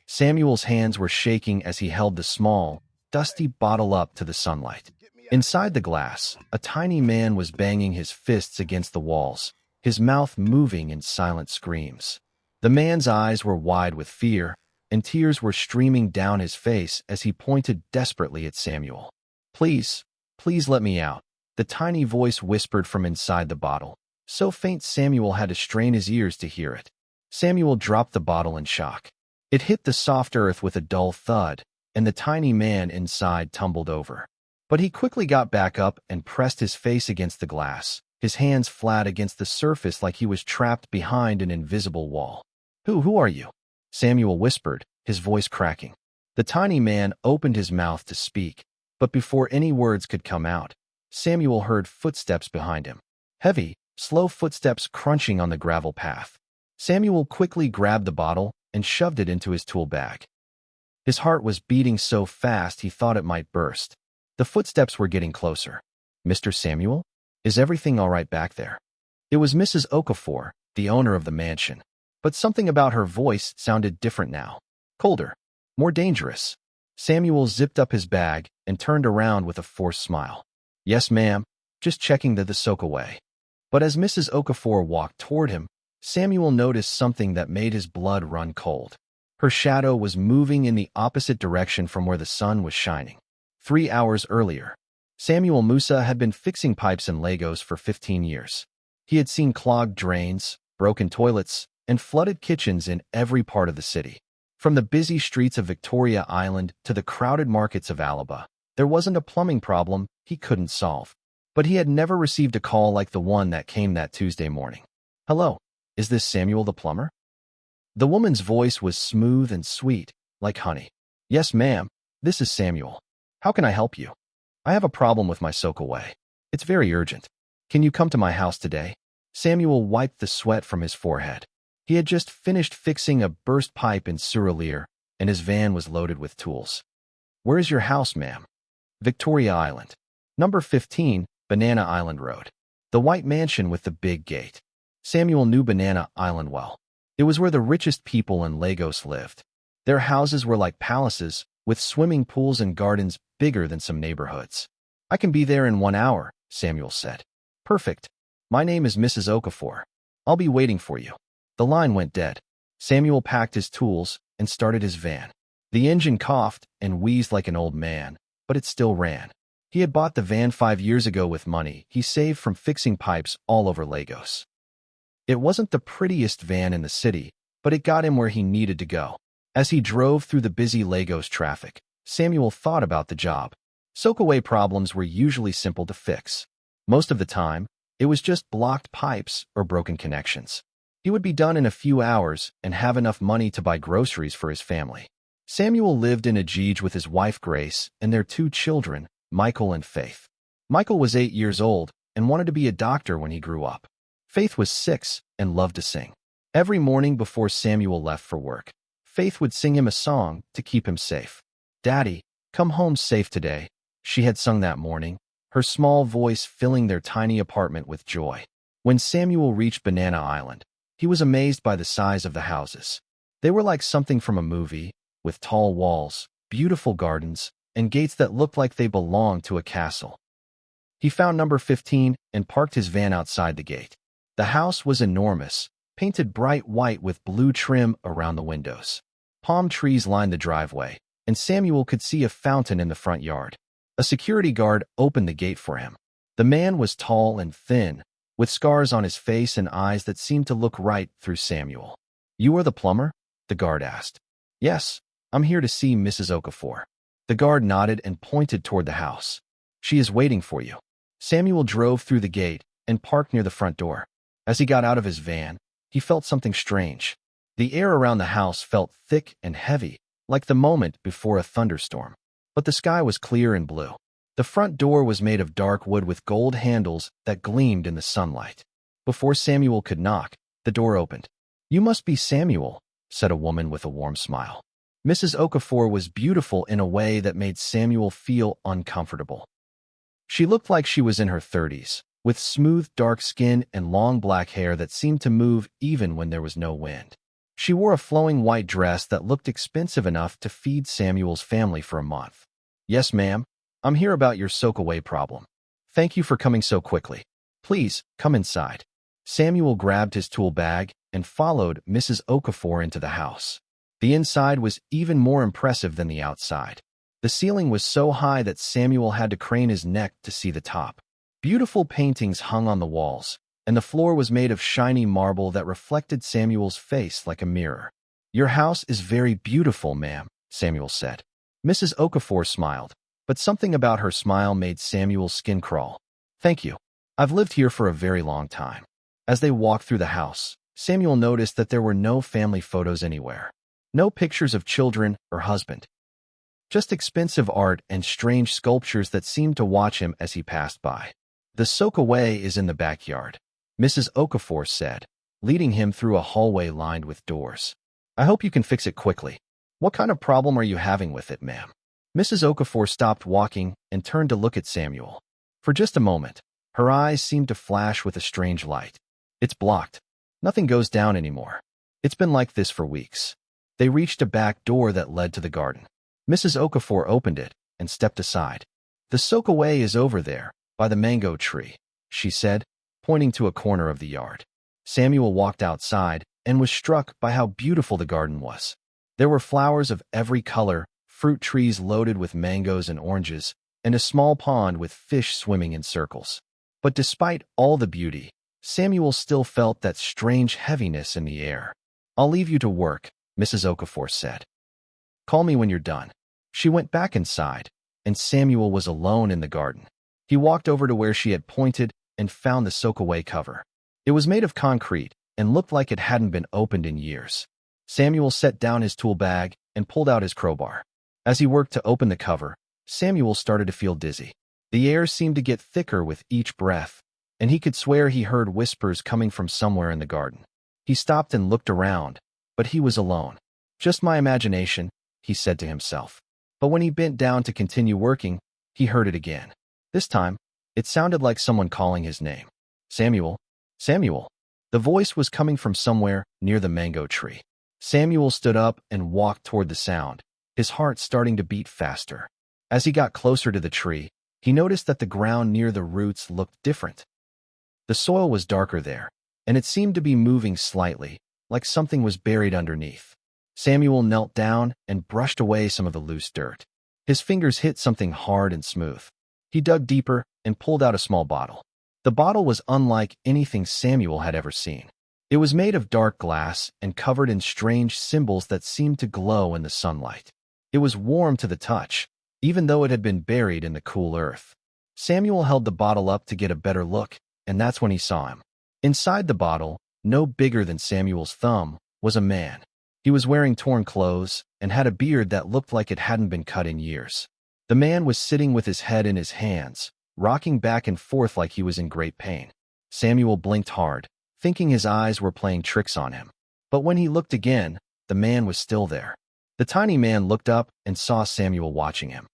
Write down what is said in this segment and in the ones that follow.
Samuel's hands were shaking as he held the small, dusty bottle up to the sunlight. Inside the glass, a tiny man was banging his fists against the walls, his mouth moving in silent screams. The man's eyes were wide with fear, and tears were streaming down his face as he pointed desperately at Samuel. "Please, please let me out," the tiny voice whispered from inside the bottle, so faint Samuel had to strain his ears to hear it. Samuel dropped the bottle in shock. It hit the soft earth with a dull thud, and the tiny man inside tumbled over. But he quickly got back up and pressed his face against the glass, his hands flat against the surface like he was trapped behind an invisible wall. Who are you?" Samuel whispered, his voice cracking. The tiny man opened his mouth to speak, but before any words could come out, Samuel heard footsteps behind him. Heavy, slow footsteps crunching on the gravel path. Samuel quickly grabbed the bottle and shoved it into his tool bag. His heart was beating so fast he thought it might burst. The footsteps were getting closer. "Mr. Samuel? Is everything all right back there?" It was Mrs. Okafor, the owner of the mansion, but something about her voice sounded different now. Colder, more dangerous. Samuel zipped up his bag and turned around with a forced smile. "Yes, ma'am, just checking the soak away." But as Mrs. Okafor walked toward him, Samuel noticed something that made his blood run cold. Her shadow was moving in the opposite direction from where the sun was shining. 3 hours earlier, Samuel Musa had been fixing pipes and Legos for 15 years. He had seen clogged drains, broken toilets, and flooded kitchens in every part of the city. From the busy streets of Victoria Island to the crowded markets of Alaba, there wasn't a plumbing problem he couldn't solve. But he had never received a call like the one that came that Tuesday morning. "Hello, is this Samuel the plumber?" The woman's voice was smooth and sweet, like honey. "Yes, ma'am, this is Samuel. How can I help you? I have a problem with my soakaway. It's very urgent. Can you come to my house today?" Samuel wiped the sweat from his forehead. He had just finished fixing a burst pipe in Surulere, and his van was loaded with tools. "Where is your house, ma'am?" "Victoria Island. Number 15, Banana Island Road. The white mansion with the big gate." Samuel knew Banana Island well. It was where the richest people in Lagos lived. Their houses were like palaces, with swimming pools and gardens bigger than some neighborhoods. "I can be there in 1 hour," Samuel said. "Perfect. My name is Mrs. Okafor. I'll be waiting for you." The line went dead. Samuel packed his tools and started his van. The engine coughed and wheezed like an old man, but it still ran. He had bought the van 5 years ago with money he saved from fixing pipes all over Lagos. It wasn't the prettiest van in the city, but it got him where he needed to go. As he drove through the busy Lagos traffic, Samuel thought about the job. Soakaway problems were usually simple to fix. Most of the time, it was just blocked pipes or broken connections. He would be done in a few hours and have enough money to buy groceries for his family. Samuel lived in Ajij with his wife Grace and their 2 children, Michael and Faith. Michael was 8 years old and wanted to be a doctor when he grew up. Faith was 6 and loved to sing. Every morning before Samuel left for work, Faith would sing him a song to keep him safe. "Daddy, come home safe today," she had sung that morning, her small voice filling their tiny apartment with joy. When Samuel reached Banana Island, he was amazed by the size of the houses. They were like something from a movie, with tall walls, beautiful gardens, and gates that looked like they belonged to a castle. He found number 15 and parked his van outside the gate. The house was enormous, painted bright white with blue trim around the windows. Palm trees lined the driveway, and Samuel could see a fountain in the front yard. A security guard opened the gate for him. The man was tall and thin, with scars on his face and eyes that seemed to look right through Samuel. "You are the plumber?" the guard asked. "Yes, I'm here to see Mrs. Okafor." The guard nodded and pointed toward the house. "She is waiting for you." Samuel drove through the gate and parked near the front door. As he got out of his van, he felt something strange. The air around the house felt thick and heavy, like the moment before a thunderstorm. But the sky was clear and blue. The front door was made of dark wood with gold handles that gleamed in the sunlight. Before Samuel could knock, the door opened. "You must be Samuel," said a woman with a warm smile. Mrs. Okafor was beautiful in a way that made Samuel feel uncomfortable. She looked like she was in her 30s, with smooth dark skin and long black hair that seemed to move even when there was no wind. She wore a flowing white dress that looked expensive enough to feed Samuel's family for a month. "Yes, ma'am. I'm here about your soak-away problem. Thank you for coming so quickly. Please, come inside." Samuel grabbed his tool bag and followed Mrs. Okafor into the house. The inside was even more impressive than the outside. The ceiling was so high that Samuel had to crane his neck to see the top. Beautiful paintings hung on the walls, and the floor was made of shiny marble that reflected Samuel's face like a mirror. "Your house is very beautiful, ma'am," Samuel said. Mrs. Okafor smiled, but something about her smile made Samuel's skin crawl. "Thank you. I've lived here for a very long time." As they walked through the house, Samuel noticed that there were no family photos anywhere. No pictures of children or husband. Just expensive art and strange sculptures that seemed to watch him as he passed by. "The soak-away is in the backyard," Mrs. Okafor said, leading him through a hallway lined with doors. "I hope you can fix it quickly." "What kind of problem are you having with it, ma'am?" Mrs. Okafor stopped walking and turned to look at Samuel. For just a moment, her eyes seemed to flash with a strange light. "It's blocked. Nothing goes down anymore. It's been like this for weeks." They reached a back door that led to the garden. Mrs. Okafor opened it and stepped aside. "The soak-away is over there, by the mango tree," she said, pointing to a corner of the yard. Samuel walked outside and was struck by how beautiful the garden was. There were flowers of every color, fruit trees loaded with mangoes and oranges, and a small pond with fish swimming in circles. But despite all the beauty, Samuel still felt that strange heaviness in the air. "I'll leave you to work," Mrs. Okafor said. "Call me when you're done." She went back inside, and Samuel was alone in the garden. He walked over to where she had pointed and found the soak-away cover. It was made of concrete and looked like it hadn't been opened in years. Samuel set down his tool bag and pulled out his crowbar. As he worked to open the cover, Samuel started to feel dizzy. The air seemed to get thicker with each breath, and he could swear he heard whispers coming from somewhere in the garden. He stopped and looked around, but he was alone. "Just my imagination," he said to himself. But when he bent down to continue working, he heard it again. This time, it sounded like someone calling his name. "Samuel, Samuel." The voice was coming from somewhere near the mango tree. Samuel stood up and walked toward the sound, his heart starting to beat faster. As he got closer to the tree, he noticed that the ground near the roots looked different. The soil was darker there, and it seemed to be moving slightly, like something was buried underneath. Samuel knelt down and brushed away some of the loose dirt. His fingers hit something hard and smooth. He dug deeper and pulled out a small bottle. The bottle was unlike anything Samuel had ever seen. It was made of dark glass and covered in strange symbols that seemed to glow in the sunlight. It was warm to the touch, even though it had been buried in the cool earth. Samuel held the bottle up to get a better look, and that's when he saw him. Inside the bottle, no bigger than Samuel's thumb, was a man. He was wearing torn clothes and had a beard that looked like it hadn't been cut in years. The man was sitting with his head in his hands, rocking back and forth like he was in great pain. Samuel blinked hard, thinking his eyes were playing tricks on him. But when he looked again, the man was still there. The tiny man looked up and saw Samuel watching him.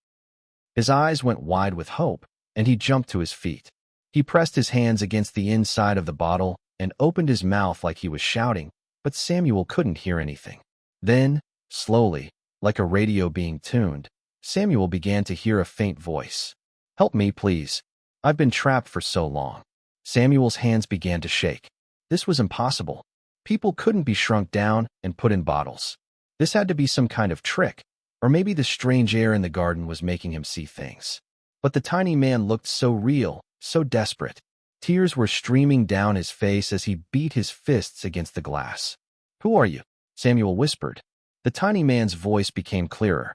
His eyes went wide with hope, and he jumped to his feet. He pressed his hands against the inside of the bottle and opened his mouth like he was shouting, but Samuel couldn't hear anything. Then, slowly, like a radio being tuned, Samuel began to hear a faint voice. "Help me, please. I've been trapped for so long." Samuel's hands began to shake. This was impossible. People couldn't be shrunk down and put in bottles. This had to be some kind of trick, or maybe the strange air in the garden was making him see things. But the tiny man looked so real, so desperate. Tears were streaming down his face as he beat his fists against the glass. "Who are you?" Samuel whispered. The tiny man's voice became clearer.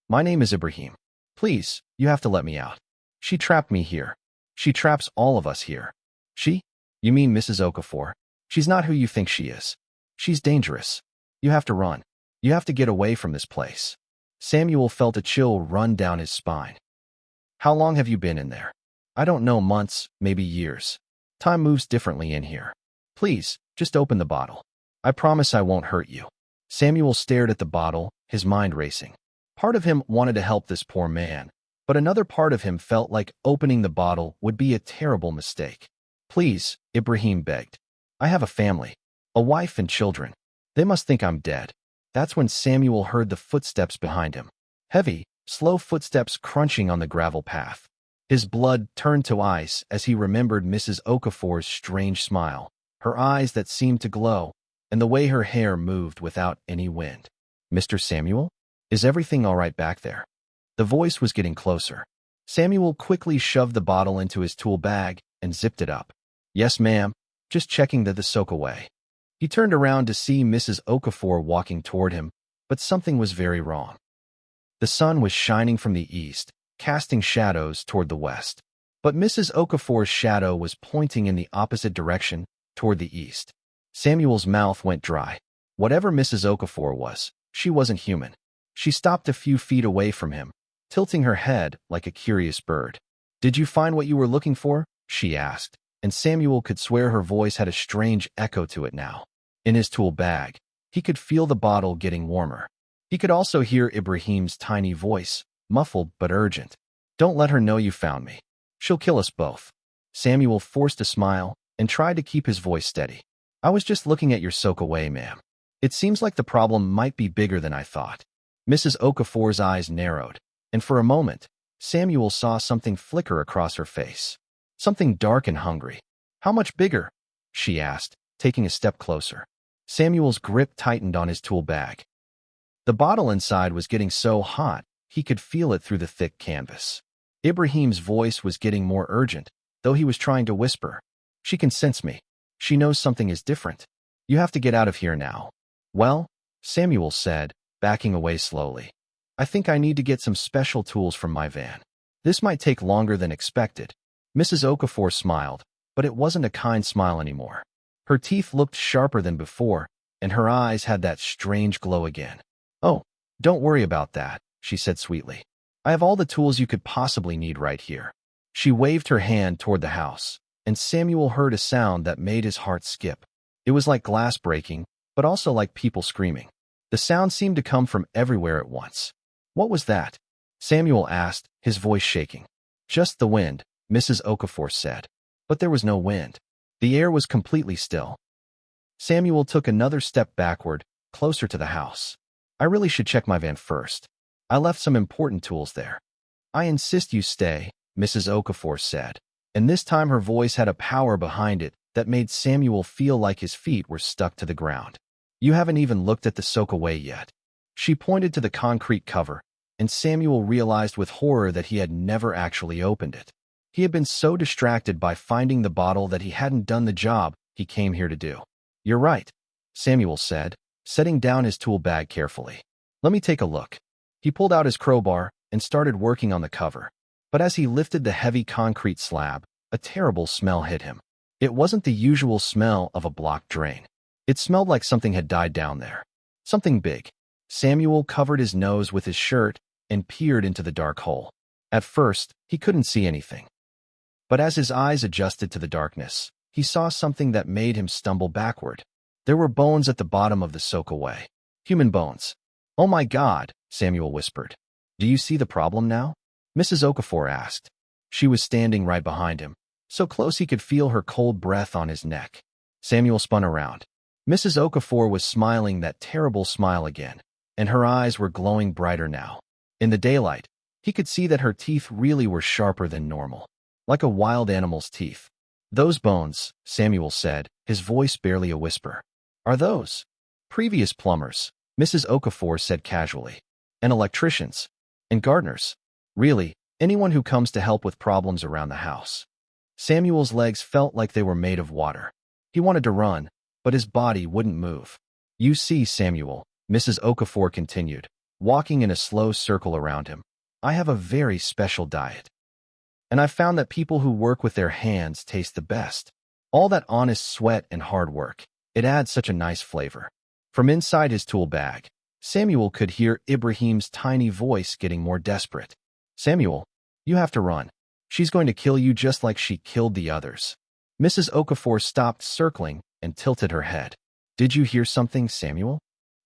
"My name is Ibrahim. Please, you have to let me out. She trapped me here. She traps all of us here." "She? You mean Mrs. Okafor? She's not who you think she is. She's dangerous. You have to run. You have to get away from this place." Samuel felt a chill run down his spine. "How long have you been in there?" "I don't know, months, maybe years. Time moves differently in here. Please, just open the bottle. I promise I won't hurt you." Samuel stared at the bottle, his mind racing. Part of him wanted to help this poor man, but another part of him felt like opening the bottle would be a terrible mistake. "Please," Ibrahim begged. "I have a family, a wife and children. They must think I'm dead. That's when Samuel heard the footsteps behind him. Heavy, slow footsteps crunching on the gravel path. His blood turned to ice as he remembered Mrs. Okafor's strange smile, her eyes that seemed to glow, and the way her hair moved without any wind. "Mr. Samuel? Is everything all right back there?" The voice was getting closer. Samuel quickly shoved the bottle into his tool bag and zipped it up. "Yes, ma'am. Just checking that the soak away." He turned around to see Mrs. Okafor walking toward him, but something was very wrong. The sun was shining from the east, casting shadows toward the west. But Mrs. Okafor's shadow was pointing in the opposite direction, toward the east. Samuel's mouth went dry. Whatever Mrs. Okafor was, she wasn't human. She stopped a few feet away from him, tilting her head like a curious bird. "Did you find what you were looking for?" she asked, and Samuel could swear her voice had a strange echo to it now. In his tool bag, he could feel the bottle getting warmer. He could also hear Ibrahim's tiny voice, muffled but urgent. "Don't let her know you found me. She'll kill us both." Samuel forced a smile and tried to keep his voice steady. "I was just looking at your soak away, ma'am. It seems like the problem might be bigger than I thought." Mrs. Okafor's eyes narrowed, and for a moment, Samuel saw something flicker across her face. Something dark and hungry. "How much bigger?" she asked, taking a step closer. Samuel's grip tightened on his tool bag. The bottle inside was getting so hot, he could feel it through the thick canvas. Ibrahim's voice was getting more urgent, though he was trying to whisper. "She can sense me. She knows something is different. You have to get out of here now." "Well," Samuel said, backing away slowly. "I think I need to get some special tools from my van. This might take longer than expected." Mrs. Okafor smiled, but it wasn't a kind smile anymore. Her teeth looked sharper than before, and her eyes had that strange glow again. "Oh, don't worry about that," she said sweetly. "I have all the tools you could possibly need right here." She waved her hand toward the house, and Samuel heard a sound that made his heart skip. It was like glass breaking, but also like people screaming. The sound seemed to come from everywhere at once. "What was that?" Samuel asked, his voice shaking. "Just the wind," Mrs. Okafor said. But there was no wind. The air was completely still. Samuel took another step backward, closer to the house. "I really should check my van first. I left some important tools there." "I insist you stay," Mrs. Okafor said, and this time her voice had a power behind it that made Samuel feel like his feet were stuck to the ground. "You haven't even looked at the soak away yet." She pointed to the concrete cover, and Samuel realized with horror that he had never actually opened it. He had been so distracted by finding the bottle that he hadn't done the job he came here to do. "You're right," Samuel said, setting down his tool bag carefully. "Let me take a look." He pulled out his crowbar and started working on the cover. But as he lifted the heavy concrete slab, a terrible smell hit him. It wasn't the usual smell of a blocked drain. It smelled like something had died down there. Something big. Samuel covered his nose with his shirt and peered into the dark hole. At first, he couldn't see anything. But as his eyes adjusted to the darkness, he saw something that made him stumble backward. There were bones at the bottom of the soak away. Human bones. "Oh my God," Samuel whispered. "Do you see the problem now?" Mrs. Okafor asked. She was standing right behind him, so close he could feel her cold breath on his neck. Samuel spun around. Mrs. Okafor was smiling that terrible smile again, and her eyes were glowing brighter now. In the daylight, he could see that her teeth really were sharper than normal, like a wild animal's teeth. "Those bones," Samuel said, his voice barely a whisper. "Are those previous plumbers?" Mrs. Okafor said casually. "And electricians. And gardeners. Really, anyone who comes to help with problems around the house." Samuel's legs felt like they were made of water. He wanted to run, but his body wouldn't move. "You see, Samuel," Mrs. Okafor continued, walking in a slow circle around him, "I have a very special diet. And I've found that people who work with their hands taste the best. All that honest sweat and hard work, it adds such a nice flavor." From inside his tool bag, Samuel could hear Ibrahim's tiny voice getting more desperate. "Samuel, you have to run. She's going to kill you just like she killed the others." Mrs. Okafor stopped circling and tilted her head. "Did you hear something, Samuel?"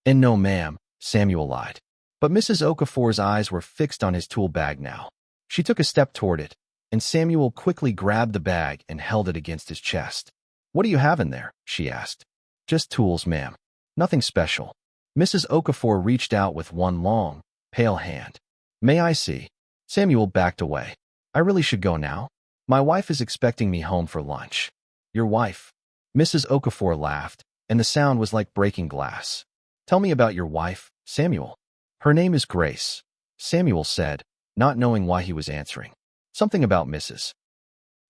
"And no, ma'am," Samuel lied. But Mrs. Okafor's eyes were fixed on his tool bag now. She took a step toward it, and Samuel quickly grabbed the bag and held it against his chest. "What do you have in there?" she asked. "Just tools, ma'am." Nothing special. Mrs. Okafor reached out with one long, pale hand. May I see? Samuel backed away. I really should go now. My wife is expecting me home for lunch. Your wife? Mrs. Okafor laughed, and the sound was like breaking glass. Tell me about your wife, Samuel. Her name is Grace, Samuel said, not knowing why he was answering. Something about Mrs.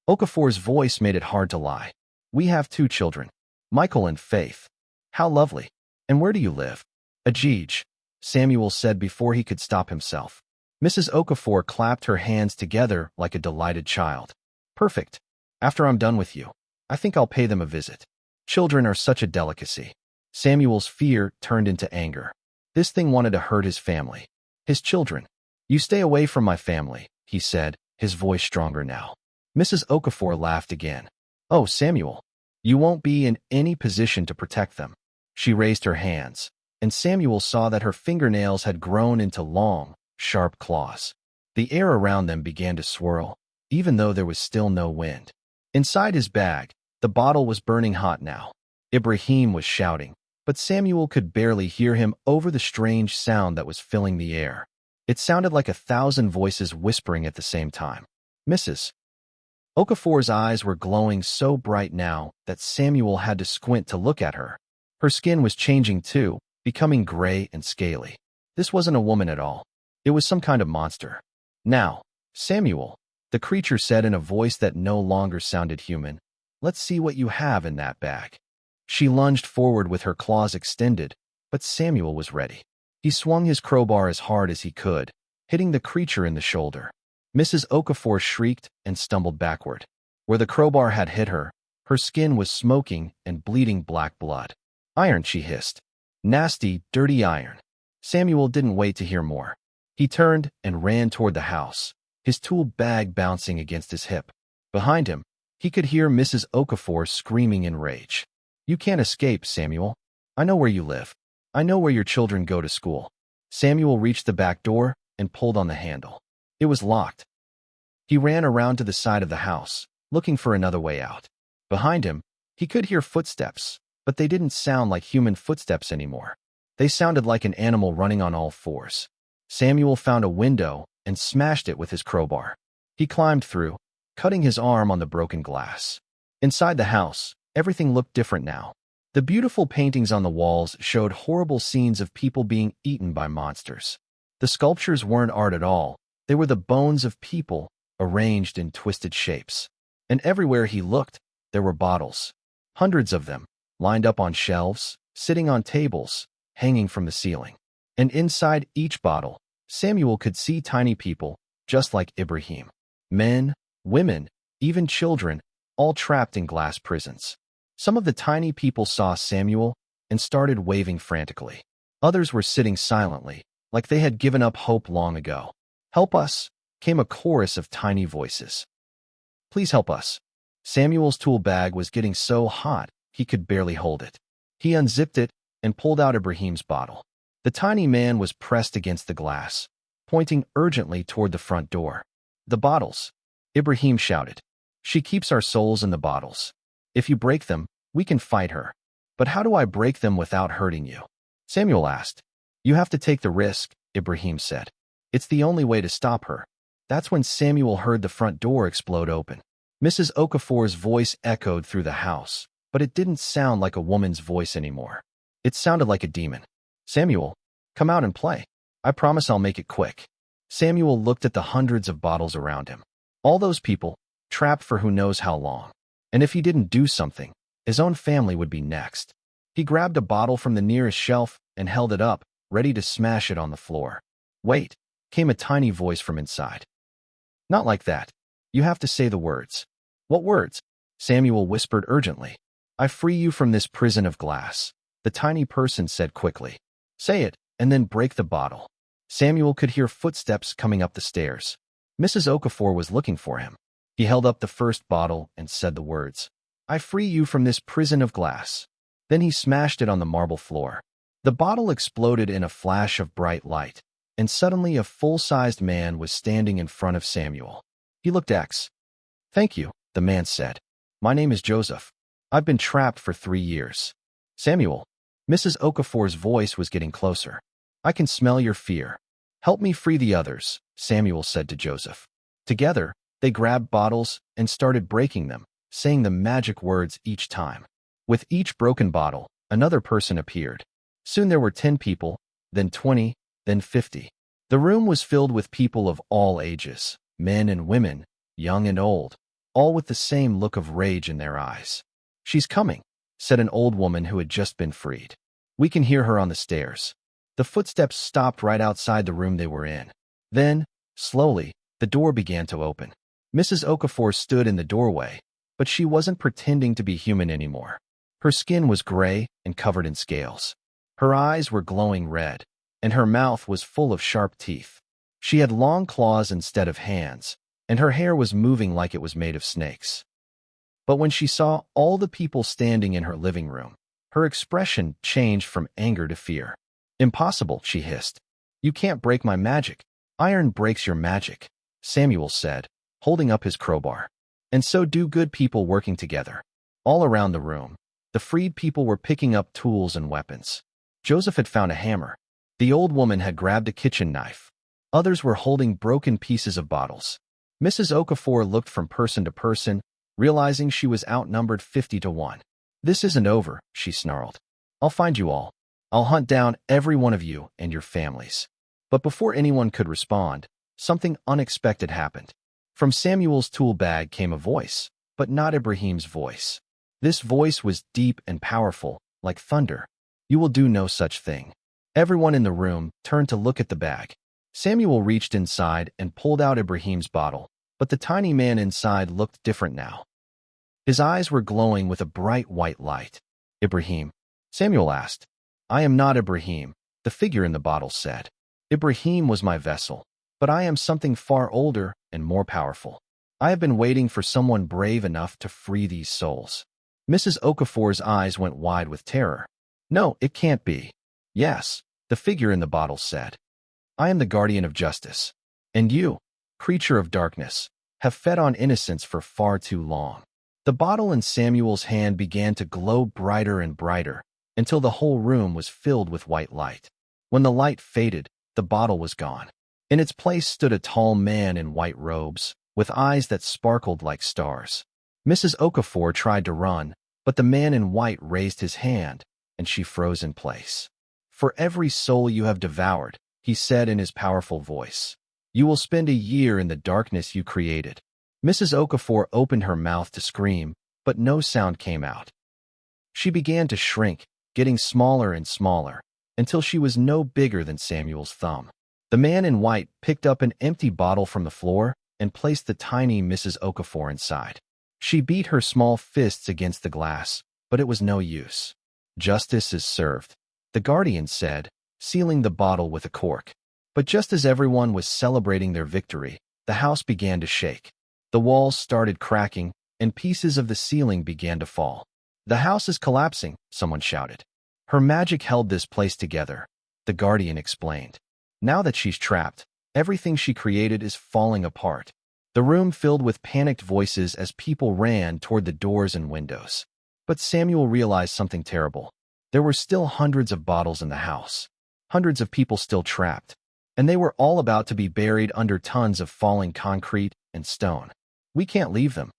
Okafor's voice made it hard to lie. We have 2 children, Michael and Faith. How lovely. And where do you live? Ajij, Samuel said before he could stop himself. Mrs. Okafor clapped her hands together like a delighted child. Perfect. After I'm done with you, I think I'll pay them a visit. Children are such a delicacy. Samuel's fear turned into anger. This thing wanted to hurt his family. His children. You stay away from my family, he said, his voice stronger now. Mrs. Okafor laughed again. Oh, Samuel. You won't be in any position to protect them. She raised her hands, and Samuel saw that her fingernails had grown into long, sharp claws. The air around them began to swirl, even though there was still no wind. Inside his bag, the bottle was burning hot now. Ibrahim was shouting, but Samuel could barely hear him over the strange sound that was filling the air. It sounded like 1,000 voices whispering at the same time. Mrs. Okafor's eyes were glowing so bright now that Samuel had to squint to look at her. Her skin was changing too, becoming gray and scaly. This wasn't a woman at all. It was some kind of monster. Now, Samuel, the creature said in a voice that no longer sounded human, let's see what you have in that bag. She lunged forward with her claws extended, but Samuel was ready. He swung his crowbar as hard as he could, hitting the creature in the shoulder. Mrs. Okafor shrieked and stumbled backward. Where the crowbar had hit her, her skin was smoking and bleeding black blood. Iron, she hissed. Nasty, dirty iron. Samuel didn't wait to hear more. He turned and ran toward the house, his tool bag bouncing against his hip. Behind him, he could hear Mrs. Okafor screaming in rage. You can't escape, Samuel. I know where you live. I know where your children go to school. Samuel reached the back door and pulled on the handle. It was locked. He ran around to the side of the house, looking for another way out. Behind him, he could hear footsteps, but they didn't sound like human footsteps anymore. They sounded like an animal running on all fours. Samuel found a window and smashed it with his crowbar. He climbed through, cutting his arm on the broken glass. Inside the house, everything looked different now. The beautiful paintings on the walls showed horrible scenes of people being eaten by monsters. The sculptures weren't art at all. They were the bones of people, arranged in twisted shapes. And everywhere he looked, there were bottles. Hundreds of them, lined up on shelves, sitting on tables, hanging from the ceiling. And inside each bottle, Samuel could see tiny people, just like Ibrahim. Men, women, even children, all trapped in glass prisons. Some of the tiny people saw Samuel and started waving frantically. Others were sitting silently, like they had given up hope long ago. Help us, came a chorus of tiny voices. Please help us. Samuel's tool bag was getting so hot, he could barely hold it. He unzipped it and pulled out Ibrahim's bottle. The tiny man was pressed against the glass, pointing urgently toward the front door. The bottles, Ibrahim shouted. She keeps our souls in the bottles. If you break them, we can fight her. But how do I break them without hurting you? Samuel asked. You have to take the risk, Ibrahim said. It's the only way to stop her. That's when Samuel heard the front door explode open. Mrs. Okafor's voice echoed through the house, but it didn't sound like a woman's voice anymore. It sounded like a demon. Samuel, come out and play. I promise I'll make it quick. Samuel looked at the hundreds of bottles around him. All those people, trapped for who knows how long. And if he didn't do something, his own family would be next. He grabbed a bottle from the nearest shelf and held it up, ready to smash it on the floor. Wait, came a tiny voice from inside. Not like that. You have to say the words. What words? Samuel whispered urgently. I free you from this prison of glass. The tiny person said quickly. Say it, and then break the bottle. Samuel could hear footsteps coming up the stairs. Mrs. Okafor was looking for him. He held up the first bottle and said the words. I free you from this prison of glass. Then he smashed it on the marble floor. The bottle exploded in a flash of bright light, and suddenly a full-sized man was standing in front of Samuel. He looked ex. Thank you, the man said. My name is Joseph. I've been trapped for 3 years. Samuel. Mrs. Okafor's voice was getting closer. I can smell your fear. Help me free the others, Samuel said to Joseph. Together, they grabbed bottles and started breaking them, saying the magic words each time. With each broken bottle, another person appeared. Soon there were 10 people, then 20, then 50. The room was filled with people of all ages, men and women, young and old, all with the same look of rage in their eyes. She's coming, said an old woman who had just been freed. We can hear her on the stairs. The footsteps stopped right outside the room they were in. Then, slowly, the door began to open. Mrs. Okafor stood in the doorway, but she wasn't pretending to be human anymore. Her skin was gray and covered in scales. Her eyes were glowing red, and her mouth was full of sharp teeth. She had long claws instead of hands, and her hair was moving like it was made of snakes. But when she saw all the people standing in her living room, her expression changed from anger to fear. Impossible, she hissed. You can't break my magic. Iron breaks your magic, Samuel said, holding up his crowbar. And so do good people working together. All around the room, the freed people were picking up tools and weapons. Joseph had found a hammer. The old woman had grabbed a kitchen knife. Others were holding broken pieces of bottles. Mrs. Okafor looked from person to person, realizing she was outnumbered 50-1. This isn't over, she snarled. I'll find you all. I'll hunt down every one of you and your families. But before anyone could respond, something unexpected happened. From Samuel's tool bag came a voice, but not Ibrahim's voice. This voice was deep and powerful, like thunder. You will do no such thing. Everyone in the room turned to look at the bag. Samuel reached inside and pulled out Ibrahim's bottle, but the tiny man inside looked different now. His eyes were glowing with a bright white light. Ibrahim? Samuel asked. I am not Ibrahim, the figure in the bottle said. Ibrahim was my vessel, but I am something far older and more powerful. I have been waiting for someone brave enough to free these souls. Mrs. Okafor's eyes went wide with terror. No, it can't be. Yes, the figure in the bottle said. I am the guardian of justice. And you, creature of darkness, have fed on innocence for far too long. The bottle in Samuel's hand began to glow brighter and brighter, until the whole room was filled with white light. When the light faded, the bottle was gone. In its place stood a tall man in white robes, with eyes that sparkled like stars. Mrs. Okafor tried to run, but the man in white raised his hand, and she froze in place. For every soul you have devoured, he said in his powerful voice, you will spend a year in the darkness you created. Mrs. Okafor opened her mouth to scream, but no sound came out. She began to shrink, getting smaller and smaller, until she was no bigger than Samuel's thumb. The man in white picked up an empty bottle from the floor and placed the tiny Mrs. Okafor inside. She beat her small fists against the glass, but it was no use. Justice is served, the guardian said, sealing the bottle with a cork. But just as everyone was celebrating their victory, the house began to shake. The walls started cracking, and pieces of the ceiling began to fall. The house is collapsing, someone shouted. Her magic held this place together, the guardian explained. Now that she's trapped, everything she created is falling apart. The room filled with panicked voices as people ran toward the doors and windows. But Samuel realized something terrible. There were still hundreds of bottles in the house, hundreds of people still trapped, and they were all about to be buried under tons of falling concrete and stone. We can't leave them.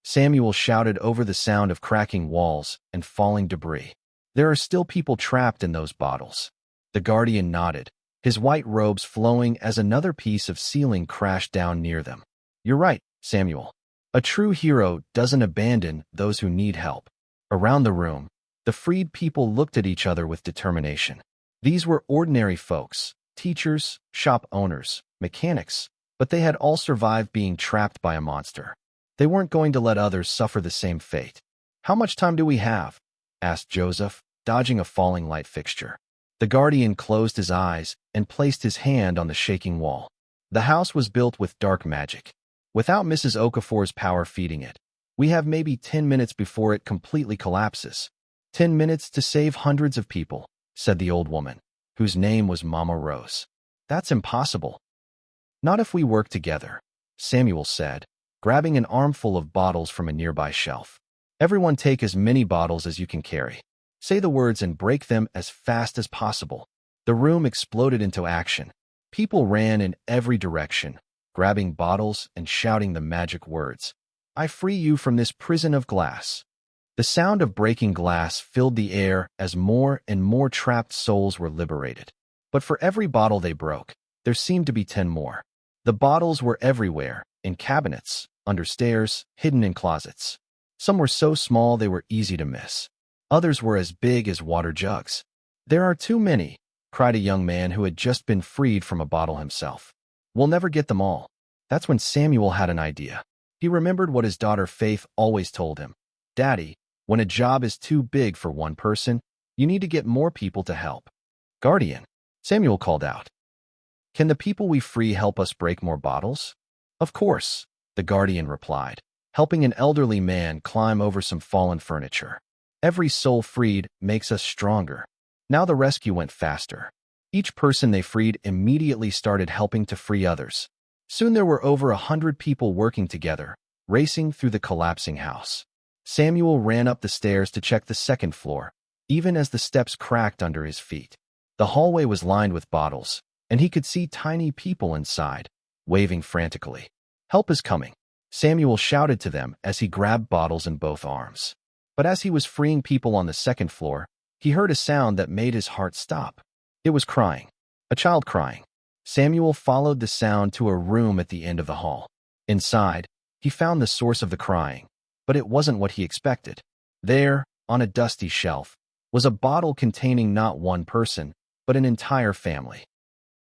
Samuel shouted over the sound of cracking walls and falling debris. There are still people trapped in those bottles. The guardian nodded, his white robes flowing as another piece of ceiling crashed down near them. You're right, Samuel. A true hero doesn't abandon those who need help. Around the room, the freed people looked at each other with determination. These were ordinary folks, teachers, shop owners, mechanics, but they had all survived being trapped by a monster. They weren't going to let others suffer the same fate. How much time do we have? Asked Joseph, dodging a falling light fixture. The guardian closed his eyes and placed his hand on the shaking wall. The house was built with dark magic. Without Mrs. Okafor's power feeding it, we have maybe 10 minutes before it completely collapses. 10 minutes to save hundreds of people, said the old woman, whose name was Mama Rose. That's impossible. Not if we work together, Samuel said, grabbing an armful of bottles from a nearby shelf. Everyone take as many bottles as you can carry. Say the words and break them as fast as possible. The room exploded into action. People ran in every direction, grabbing bottles and shouting the magic words. I free you from this prison of glass. The sound of breaking glass filled the air as more and more trapped souls were liberated. But for every bottle they broke, there seemed to be 10 more. The bottles were everywhere, in cabinets, under stairs, hidden in closets. Some were so small they were easy to miss. Others were as big as water jugs. There are too many, cried a young man who had just been freed from a bottle himself. We'll never get them all. That's when Samuel had an idea. He remembered what his daughter Faith always told him. Daddy, when a job is too big for one person, you need to get more people to help. Guardian, Samuel called out. Can the people we free help us break more bottles? Of course, the guardian replied, helping an elderly man climb over some fallen furniture. Every soul freed makes us stronger. Now the rescue went faster. Each person they freed immediately started helping to free others. Soon there were over 100 people working together, racing through the collapsing house. Samuel ran up the stairs to check the second floor, even as the steps cracked under his feet. The hallway was lined with bottles, and he could see tiny people inside, waving frantically. Help is coming, Samuel shouted to them as he grabbed bottles in both arms. But as he was freeing people on the second floor, he heard a sound that made his heart stop. It was crying. A child crying. Samuel followed the sound to a room at the end of the hall. Inside, he found the source of the crying, but it wasn't what he expected. There, on a dusty shelf, was a bottle containing not one person, but an entire family.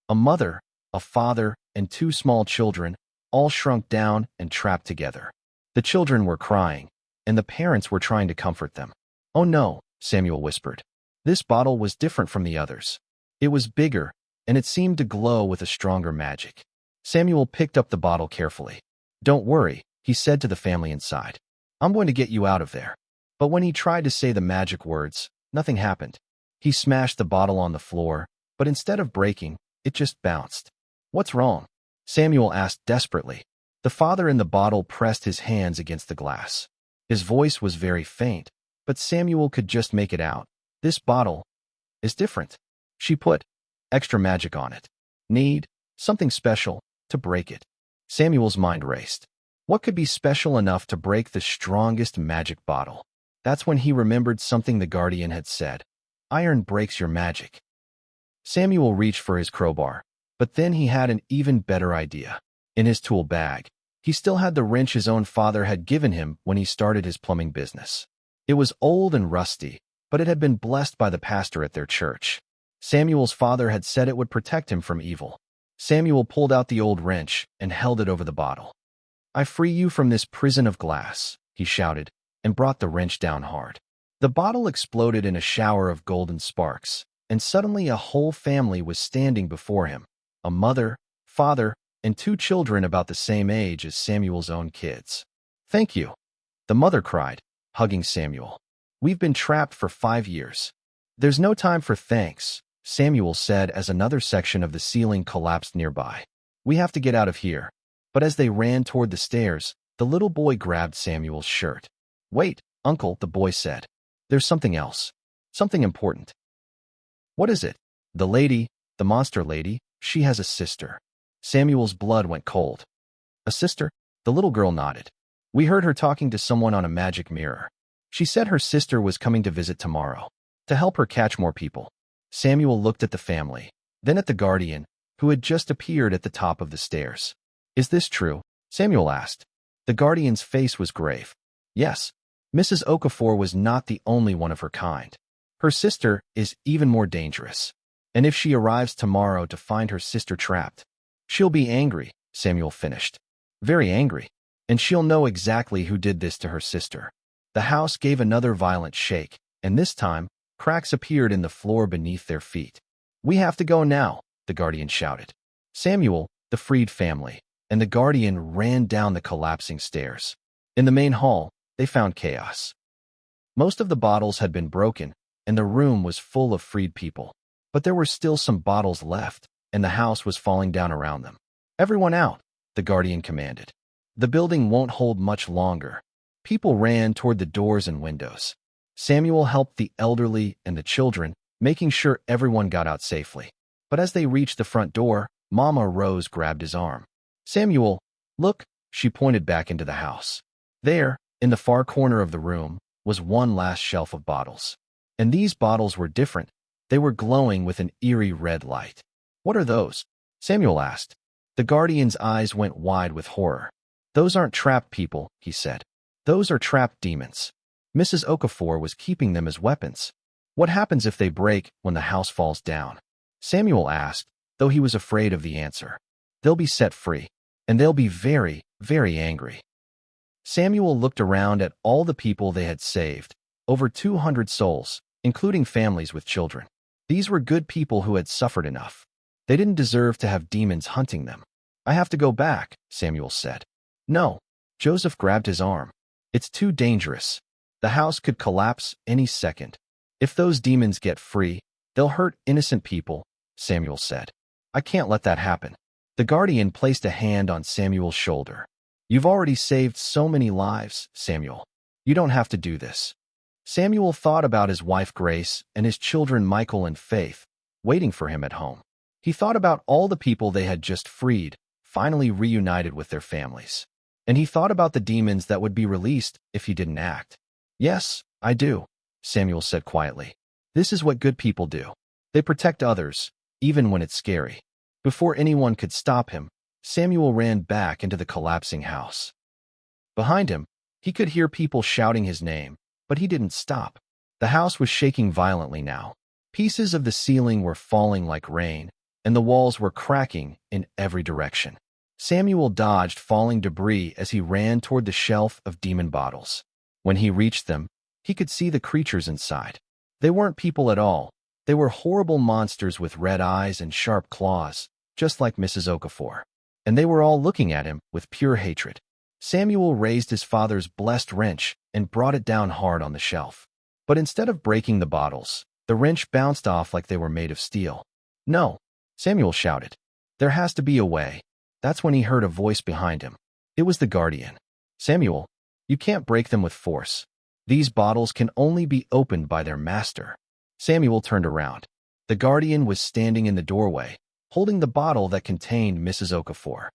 A mother, a father, and 2 small children, all shrunk down and trapped together. The children were crying, and the parents were trying to comfort them. Oh no, Samuel whispered. This bottle was different from the others. It was bigger, and it seemed to glow with a stronger magic. Samuel picked up the bottle carefully. Don't worry, he said to the family inside. I'm going to get you out of there. But when he tried to say the magic words, nothing happened. He smashed the bottle on the floor, but instead of breaking, it just bounced. What's wrong? Samuel asked desperately. The father in the bottle pressed his hands against the glass. His voice was very faint, but Samuel could just make it out. This bottle is different. She put extra magic on it. Need something special to break it. Samuel's mind raced. What could be special enough to break the strongest magic bottle? That's when he remembered something the guardian had said. Iron breaks your magic. Samuel reached for his crowbar, but then he had an even better idea. In his tool bag, he still had the wrench his own father had given him when he started his plumbing business. It was old and rusty, but it had been blessed by the pastor at their church. Samuel's father had said it would protect him from evil. Samuel pulled out the old wrench and held it over the bottle. I free you from this prison of glass, he shouted, and brought the wrench down hard. The bottle exploded in a shower of golden sparks, and suddenly a whole family was standing before him. A mother, father, and 2 children about the same age as Samuel's own kids. Thank you, the mother cried, hugging Samuel. We've been trapped for 5 years. There's no time for thanks, Samuel said as another section of the ceiling collapsed nearby. We have to get out of here. But as they ran toward the stairs, the little boy grabbed Samuel's shirt. Wait, Uncle, the boy said. There's something else. Something important. What is it? The lady, the monster lady, she has a sister. Samuel's blood went cold. A sister? The little girl nodded. We heard her talking to someone on a magic mirror. She said her sister was coming to visit tomorrow, to help her catch more people. Samuel looked at the family, then at the guardian, who had just appeared at the top of the stairs. Is this true? Samuel asked. The guardian's face was grave. Yes, Mrs. Okafor was not the only one of her kind. Her sister is even more dangerous. And if she arrives tomorrow to find her sister trapped, she'll be angry, Samuel finished. Very angry. And she'll know exactly who did this to her sister. The house gave another violent shake, and this time, cracks appeared in the floor beneath their feet. We have to go now, the guardian shouted. Samuel, the freed family, and the guardian ran down the collapsing stairs. In the main hall, they found chaos. Most of the bottles had been broken, and the room was full of freed people. But there were still some bottles left, and the house was falling down around them. Everyone out, the guardian commanded. The building won't hold much longer. People ran toward the doors and windows. Samuel helped the elderly and the children, making sure everyone got out safely. But as they reached the front door, Mama Rose grabbed his arm. "Samuel, look," she pointed back into the house. There, in the far corner of the room, was one last shelf of bottles. And these bottles were different. They were glowing with an eerie red light. "What are those?" Samuel asked. The guardian's eyes went wide with horror. "Those aren't trapped people," he said. "Those are trapped demons. Mrs. Okafor was keeping them as weapons. What happens if they break when the house falls down?" Samuel asked, though he was afraid of the answer. "They'll be set free, and they'll be very, very angry." Samuel looked around at all the people they had saved, over 200 souls, including families with children. These were good people who had suffered enough. They didn't deserve to have demons hunting them. "I have to go back," Samuel said. "No." Joseph grabbed his arm. "It's too dangerous. The house could collapse any second. If those demons get free, they'll hurt innocent people," Samuel said. "I can't let that happen." The guardian placed a hand on Samuel's shoulder. "You've already saved so many lives, Samuel. You don't have to do this." Samuel thought about his wife Grace and his children Michael and Faith, waiting for him at home. He thought about all the people they had just freed, finally reunited with their families. And he thought about the demons that would be released if he didn't act. "Yes, I do," Samuel said quietly. "This is what good people do. They protect others, even when it's scary." Before anyone could stop him, Samuel ran back into the collapsing house. Behind him, he could hear people shouting his name, but he didn't stop. The house was shaking violently now. Pieces of the ceiling were falling like rain, and the walls were cracking in every direction. Samuel dodged falling debris as he ran toward the shelf of demon bottles. When he reached them, he could see the creatures inside. They weren't people at all. They were horrible monsters with red eyes and sharp claws, just like Mrs. Okafor. And they were all looking at him with pure hatred. Samuel raised his father's blessed wrench and brought it down hard on the shelf. But instead of breaking the bottles, the wrench bounced off like they were made of steel. "No," Samuel shouted. "There has to be a way." That's when he heard a voice behind him. It was the guardian. "Samuel, you can't break them with force. These bottles can only be opened by their master." Samuel turned around. The guardian was standing in the doorway, holding the bottle that contained Mrs. Okafor.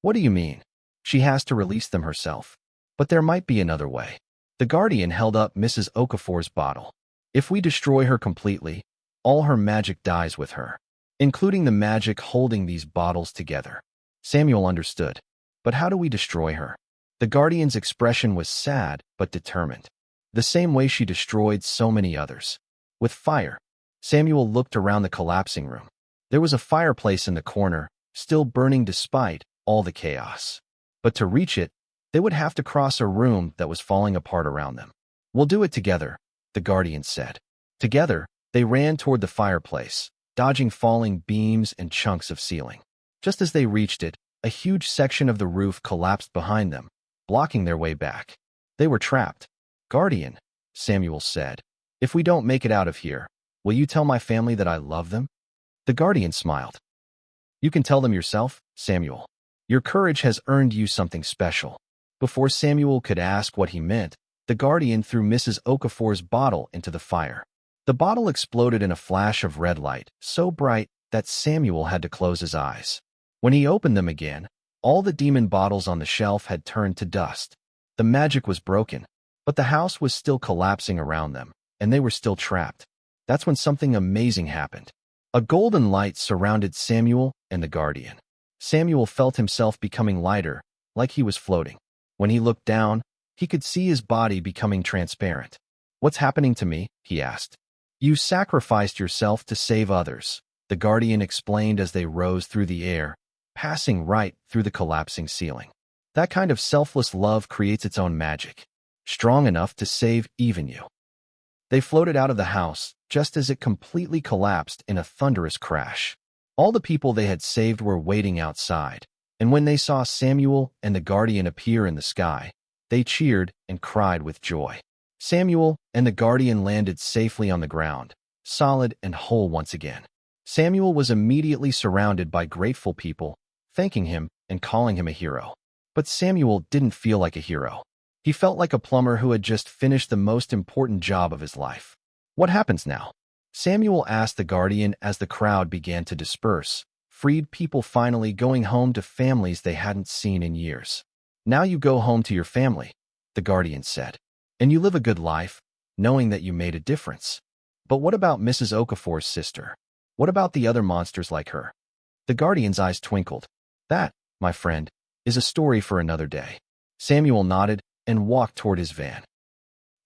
"What do you mean? She has to release them herself. But there might be another way." The guardian held up Mrs. Okafor's bottle. "If we destroy her completely, all her magic dies with her, including the magic holding these bottles together." Samuel understood. "But how do we destroy her?" The guardian's expression was sad but determined. "The same way she destroyed so many others. With fire." Samuel looked around the collapsing room. There was a fireplace in the corner, still burning despite all the chaos. But to reach it, they would have to cross a room that was falling apart around them. "We'll do it together," the guardian said. Together, they ran toward the fireplace, dodging falling beams and chunks of ceiling. Just as they reached it, a huge section of the roof collapsed behind them, blocking their way back. They were trapped. "Guardian," Samuel said, "if we don't make it out of here, will you tell my family that I love them?" The guardian smiled. "You can tell them yourself, Samuel. Your courage has earned you something special." Before Samuel could ask what he meant, the guardian threw Mrs. Okafor's bottle into the fire. The bottle exploded in a flash of red light, so bright that Samuel had to close his eyes. When he opened them again, all the demon bottles on the shelf had turned to dust. The magic was broken, but the house was still collapsing around them, and they were still trapped. That's when something amazing happened. A golden light surrounded Samuel and the guardian. Samuel felt himself becoming lighter, like he was floating. When he looked down, he could see his body becoming transparent. "What's happening to me?" he asked. "You sacrificed yourself to save others," the guardian explained as they rose through the air, passing right through the collapsing ceiling. "That kind of selfless love creates its own magic, strong enough to save even you." They floated out of the house just as it completely collapsed in a thunderous crash. All the people they had saved were waiting outside, and when they saw Samuel and the guardian appear in the sky, they cheered and cried with joy. Samuel and the guardian landed safely on the ground, solid and whole once again. Samuel was immediately surrounded by grateful people, thanking him and calling him a hero. But Samuel didn't feel like a hero. He felt like a plumber who had just finished the most important job of his life. What happens now? Samuel asked the guardian as the crowd began to disperse, freed people finally going home to families they hadn't seen in years. Now you go home to your family, the guardian said, and you live a good life, knowing that you made a difference. But what about Mrs. Okafor's sister? What about the other monsters like her? The guardian's eyes twinkled. That, my friend, is a story for another day. Samuel nodded and walked toward his van.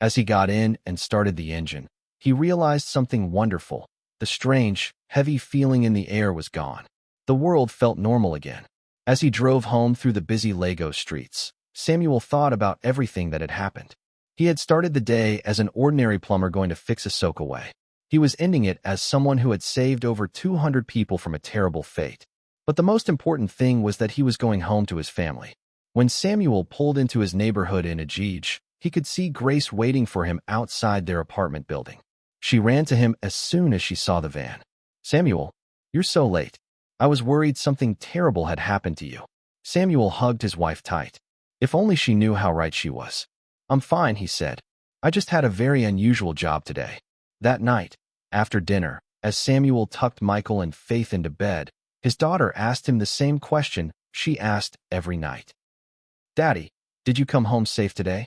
As he got in and started the engine, he realized something wonderful. The strange, heavy feeling in the air was gone. The world felt normal again. As he drove home through the busy Lego streets, Samuel thought about everything that had happened. He had started the day as an ordinary plumber going to fix a soakaway. He was ending it as someone who had saved over 200 people from a terrible fate. But the most important thing was that he was going home to his family. When Samuel pulled into his neighborhood in Ajij, he could see Grace waiting for him outside their apartment building. She ran to him as soon as she saw the van. "Samuel, you're so late. I was worried something terrible had happened to you." Samuel hugged his wife tight. If only she knew how right she was. "I'm fine," he said. "I just had a very unusual job today." That night, after dinner, as Samuel tucked Michael and Faith into bed, his daughter asked him the same question she asked every night. "Daddy, did you come home safe today?"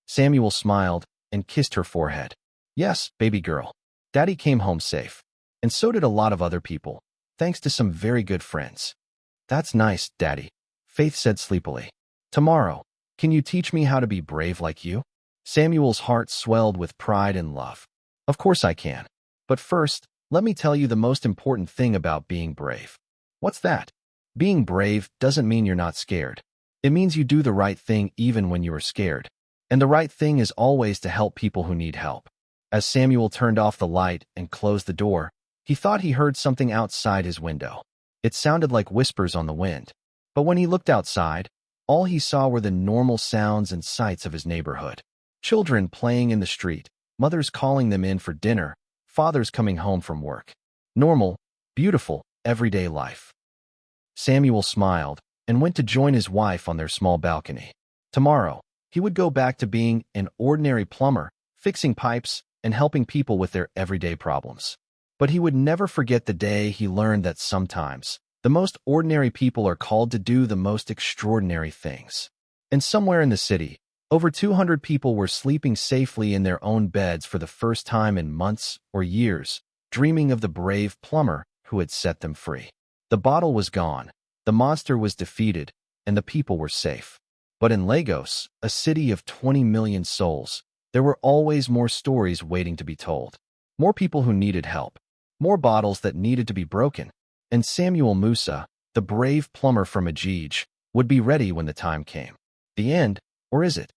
Samuel smiled and kissed her forehead. "Yes, baby girl. Daddy came home safe. And so did a lot of other people, thanks to some very good friends." "That's nice, Daddy," Faith said sleepily. "Tomorrow, can you teach me how to be brave like you?" Samuel's heart swelled with pride and love. "Of course I can. But first, let me tell you the most important thing about being brave." "What's that?" "Being brave doesn't mean you're not scared. It means you do the right thing even when you are scared. And the right thing is always to help people who need help." As Samuel turned off the light and closed the door, he thought he heard something outside his window. It sounded like whispers on the wind. But when he looked outside, all he saw were the normal sounds and sights of his neighborhood. Children playing in the street, mothers calling them in for dinner, fathers coming home from work. Normal, beautiful, everyday life. Samuel smiled and went to join his wife on their small balcony. Tomorrow, he would go back to being an ordinary plumber, fixing pipes and helping people with their everyday problems. But he would never forget the day he learned that sometimes the most ordinary people are called to do the most extraordinary things. And somewhere in the city, over 200 people were sleeping safely in their own beds for the first time in months or years, dreaming of the brave plumber who had set them free. The bottle was gone, the monster was defeated, and the people were safe. But in Lagos, a city of 20 million souls, there were always more stories waiting to be told. More people who needed help. More bottles that needed to be broken. And Samuel Musa, the brave plumber from Ajij, would be ready when the time came. The end, or is it?